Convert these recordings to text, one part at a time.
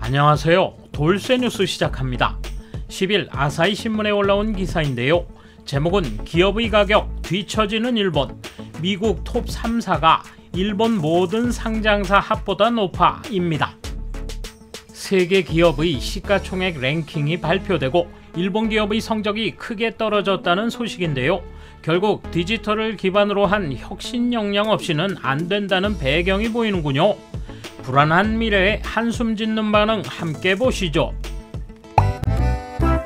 안녕하세요. 돌쇠 뉴스 시작합니다. 10일 아사히 신문에 올라온 기사인데요. 제목은 기업의 가격 뒤처지는 일본, 미국 톱 3사가 일본 모든 상장사 합보다 높아입니다. 세계 기업의 시가총액 랭킹이 발표되고 일본 기업의 성적이 크게 떨어졌다는 소식인데요. 결국 디지털을 기반으로 한 혁신 역량 없이는 안 된다는 배경이 보이는군요. 불안한 미래에 한숨 짓는 반응 함께 보시죠.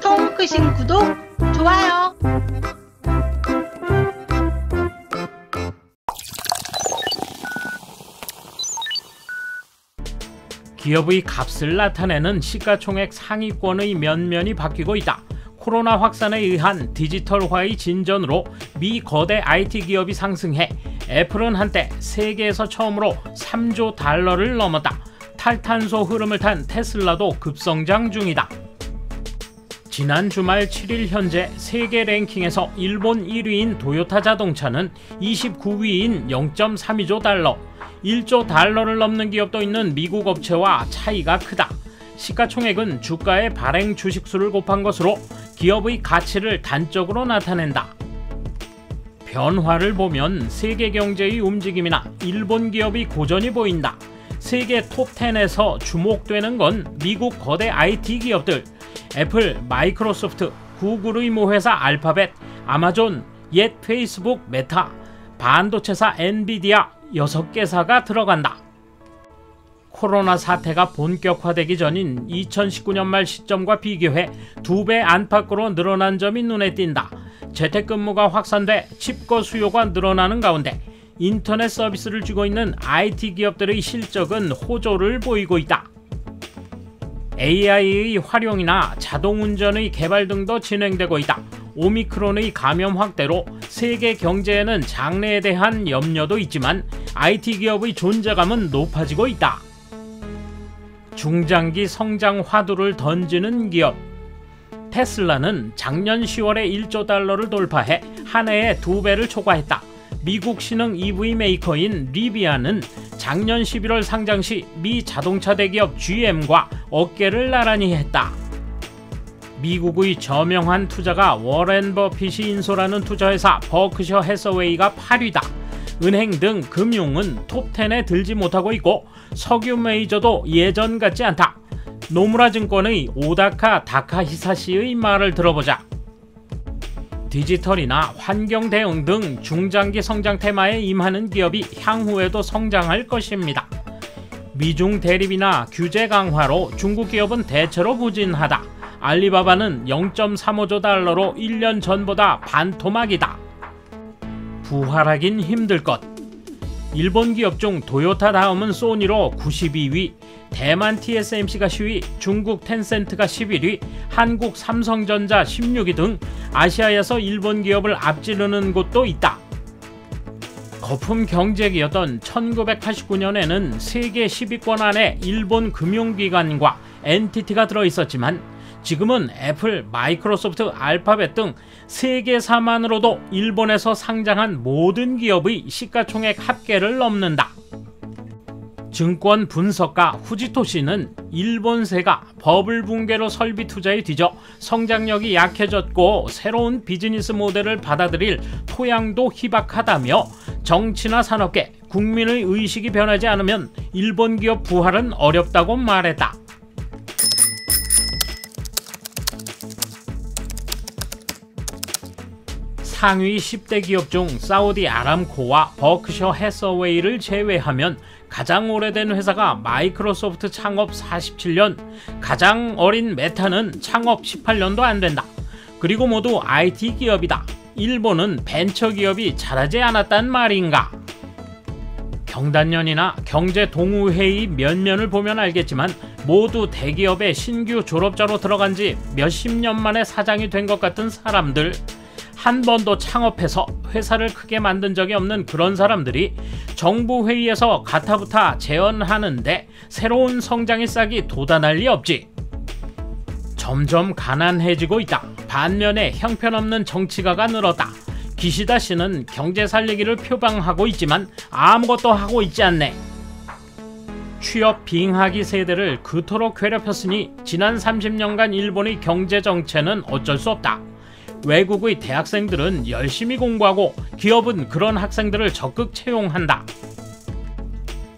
통크신 구독, 좋아요. 기업의 값을 나타내는 시가총액 상위권의 면면이 바뀌고 있다. 코로나 확산에 의한 디지털화의 진전으로 미 거대 IT 기업이 상승해 애플은 한때 세계에서 처음으로 3조 달러를 넘었다. 탈탄소 흐름을 탄 테슬라도 급성장 중이다. 지난 주말 7일 현재 세계 랭킹에서 일본 1위인 도요타 자동차는 29위인 0.32조 달러, 1조 달러를 넘는 기업도 있는 미국 업체와 차이가 크다. 시가총액은 주가의 발행 주식수를 곱한 것으로 기업의 가치를 단적으로 나타낸다. 변화를 보면 세계 경제의 움직임이나 일본 기업의 고전이 보인다. 세계 톱10에서 주목되는 건 미국 거대 IT 기업들, 애플, 마이크로소프트, 구글의 모회사 알파벳, 아마존, 옛 페이스북 메타, 반도체사 엔비디아 6개사가 들어간다. 코로나 사태가 본격화되기 전인 2019년 말 시점과 비교해 2배 안팎으로 늘어난 점이 눈에 띈다. 재택근무가 확산돼 칩거 수요가 늘어나는 가운데 인터넷 서비스를 주고 있는 IT 기업들의 실적은 호조를 보이고 있다. AI의 활용이나 자동운전의 개발 등도 진행되고 있다. 오미크론의 감염 확대로 세계 경제에는 장래에 대한 염려도 있지만 IT 기업의 존재감은 높아지고 있다. 중장기 성장 화두를 던지는 기업. 테슬라는 작년 10월에 1조 달러를 돌파해 한 해에 2배를 초과했다. 미국 신흥 EV 메이커인 리비아는 작년 11월 상장 시 미 자동차 대기업 GM과 어깨를 나란히 했다. 미국의 저명한 투자가 워렌 버핏이 인솔하는 투자회사 버크셔 해서웨이가 8위다. 은행 등 금융은 톱10에 들지 못하고 있고 석유 메이저도 예전 같지 않다. 노무라 증권의 오다카 다카히사시의 말을 들어보자. 디지털이나 환경 대응 등 중장기 성장 테마에 임하는 기업이 향후에도 성장할 것입니다. 미중 대립이나 규제 강화로 중국 기업은 대체로 부진하다. 알리바바는 0.35조 달러로 1년 전보다 반토막이다. 부활하긴 힘들 것. 일본 기업 중 토요타 다음은 소니로 92위, 대만 TSMC가 10위, 중국 텐센트가 11위, 한국 삼성전자 16위 등 아시아에서 일본 기업을 앞지르는 곳도 있다. 거품 경제기였던 1989년에는 세계 10위권 안에 일본 금융기관과 NTT가 들어있었지만 지금은 애플, 마이크로소프트, 알파벳 등 세계사만으로도 일본에서 상장한 모든 기업의 시가총액 합계를 넘는다. 증권 분석가 후지토시는 일본세가 버블 붕괴로 설비 투자에 뒤져 성장력이 약해졌고 새로운 비즈니스 모델을 받아들일 토양도 희박하다며 정치나 산업계, 국민의 의식이 변하지 않으면 일본 기업 부활은 어렵다고 말했다. 상위 10대 기업 중 사우디 아람코와 버크셔 해서웨이를 제외하면 가장 오래된 회사가 마이크로소프트 창업 47년, 가장 어린 메타는 창업 18년도 안 된다. 그리고 모두 IT 기업이다. 일본은 벤처기업이 잘하지 않았단 말인가? 경단련이나 경제동우회의 면면을 보면 알겠지만 모두 대기업의 신규 졸업자로 들어간 지 몇십 년 만에 사장이 된 것 같은 사람들, 한 번도 창업해서 회사를 크게 만든 적이 없는 그런 사람들이 정부 회의에서 가타부타 제언하는데 새로운 성장의 싹이 돋아날 리 없지. 점점 가난해지고 있다. 반면에 형편없는 정치가가 늘었다. 기시다 씨는 경제 살리기를 표방하고 있지만 아무것도 하고 있지 않네. 취업 빙하기 세대를 그토록 괴롭혔으니 지난 30년간 일본의 경제 정체는 어쩔 수 없다. 외국의 대학생들은 열심히 공부하고 기업은 그런 학생들을 적극 채용한다.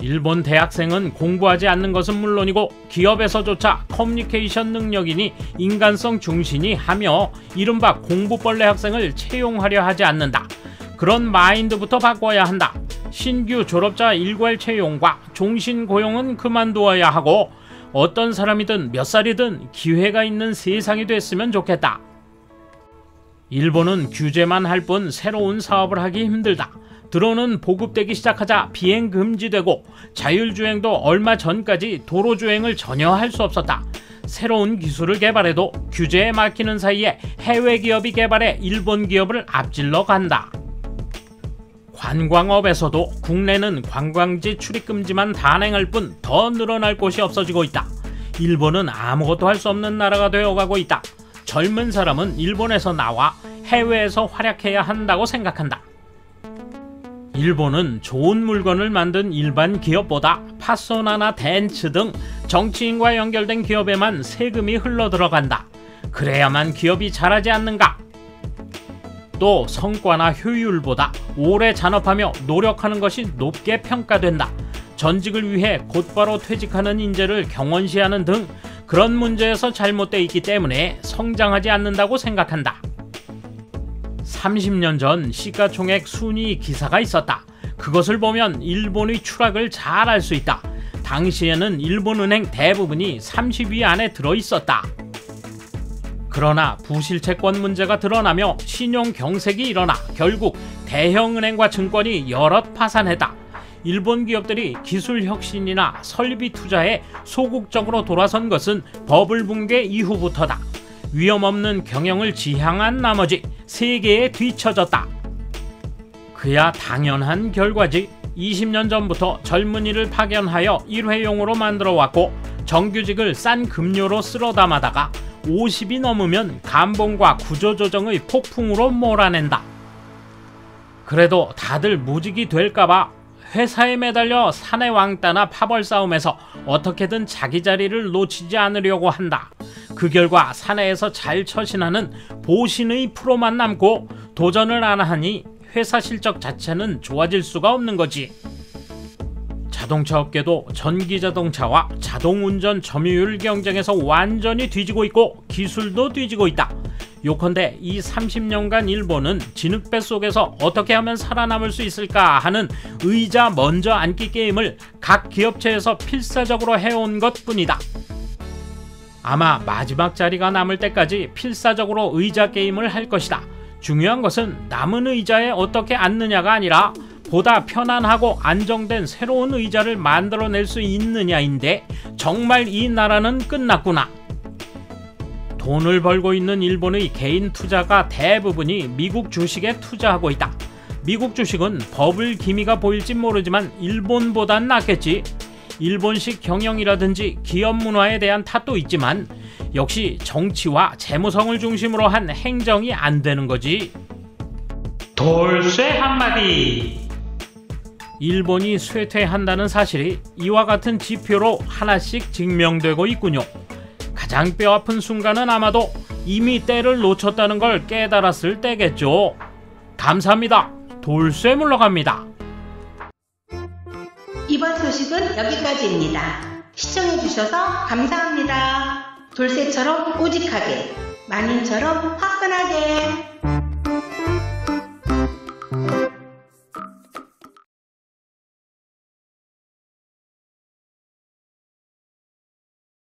일본 대학생은 공부하지 않는 것은 물론이고 기업에서조차 커뮤니케이션 능력이니 인간성 중시니 하며 이른바 공부벌레 학생을 채용하려 하지 않는다. 그런 마인드부터 바꿔야 한다. 신규 졸업자 일괄 채용과 종신 고용은 그만두어야 하고 어떤 사람이든 몇 살이든 기회가 있는 세상이 됐으면 좋겠다. 일본은 규제만 할 뿐 새로운 사업을 하기 힘들다. 드론은 보급되기 시작하자 비행 금지되고 자율주행도 얼마 전까지 도로주행을 전혀 할 수 없었다. 새로운 기술을 개발해도 규제에 막히는 사이에 해외 기업이 개발해 일본 기업을 앞질러 간다. 관광업에서도 국내는 관광지 출입금지만 단행할 뿐 더 늘어날 곳이 없어지고 있다. 일본은 아무것도 할 수 없는 나라가 되어가고 있다. 젊은 사람은 일본에서 나와 해외에서 활약해야 한다고 생각한다. 일본은 좋은 물건을 만든 일반 기업보다 파소나나 덴츠 등 정치인과 연결된 기업에만 세금이 흘러들어간다. 그래야만 기업이 잘하지 않는가? 또 성과나 효율보다 오래 잔업하며 노력하는 것이 높게 평가된다. 전직을 위해 곧바로 퇴직하는 인재를 경원시하는 등 그런 문제에서 잘못되어 있기 때문에 성장하지 않는다고 생각한다. 30년 전 시가총액 순위 기사가 있었다. 그것을 보면 일본의 추락을 잘 알 수 있다. 당시에는 일본은행 대부분이 30위 안에 들어있었다. 그러나 부실채권 문제가 드러나며 신용경색이 일어나 결국 대형은행과 증권이 여럿 파산했다. 일본 기업들이 기술 혁신이나 설비 투자에 소극적으로 돌아선 것은 버블 붕괴 이후부터다. 위험 없는 경영을 지향한 나머지 세계에 뒤처졌다. 그야 당연한 결과지. 20년 전부터 젊은이를 파견하여 일회용으로 만들어 왔고 정규직을 싼 급료로 쓸어 담아다가 50이 넘으면 감봉과 구조조정의 폭풍으로 몰아낸다. 그래도 다들 무직이 될까봐 회사에 매달려 사내 왕따나 파벌 싸움에서 어떻게든 자기 자리를 놓치지 않으려고 한다. 그 결과 사내에서 잘 처신하는 보신의 프로만 남고 도전을 안 하니 회사 실적 자체는 좋아질 수가 없는 거지. 자동차 업계도 전기자동차와 자동운전 점유율 경쟁에서 완전히 뒤지고 있고 기술도 뒤지고 있다. 요컨대 이 30년간 일본은 진흙배 속에서 어떻게 하면 살아남을 수 있을까 하는 의자 먼저 앉기 게임을 각 기업체에서 필사적으로 해온 것뿐이다. 아마 마지막 자리가 남을 때까지 필사적으로 의자 게임을 할 것이다. 중요한 것은 남은 의자에 어떻게 앉느냐가 아니라 보다 편안하고 안정된 새로운 의자를 만들어낼 수 있느냐인데 정말 이 나라는 끝났구나. 돈을 벌고 있는 일본의 개인 투자가 대부분이 미국 주식에 투자하고 있다. 미국 주식은 버블 기미가 보일지 모르지만 일본보단 낫겠지. 일본식 경영이라든지 기업 문화에 대한 탓도 있지만 역시 정치와 재무성을 중심으로 한 행정이 안 되는 거지. 돌쇠 한마디. 일본이 쇠퇴한다는 사실이 이와 같은 지표로 하나씩 증명되고 있군요. 가장 뼈아픈 순간은 아마도 이미 때를 놓쳤다는 걸 깨달았을 때겠죠. 감사합니다. 돌쇠 물러갑니다. 이번 소식은 여기까지입니다. 시청해주셔서 감사합니다. 돌쇠처럼 우직하게, 마님처럼 화끈하게.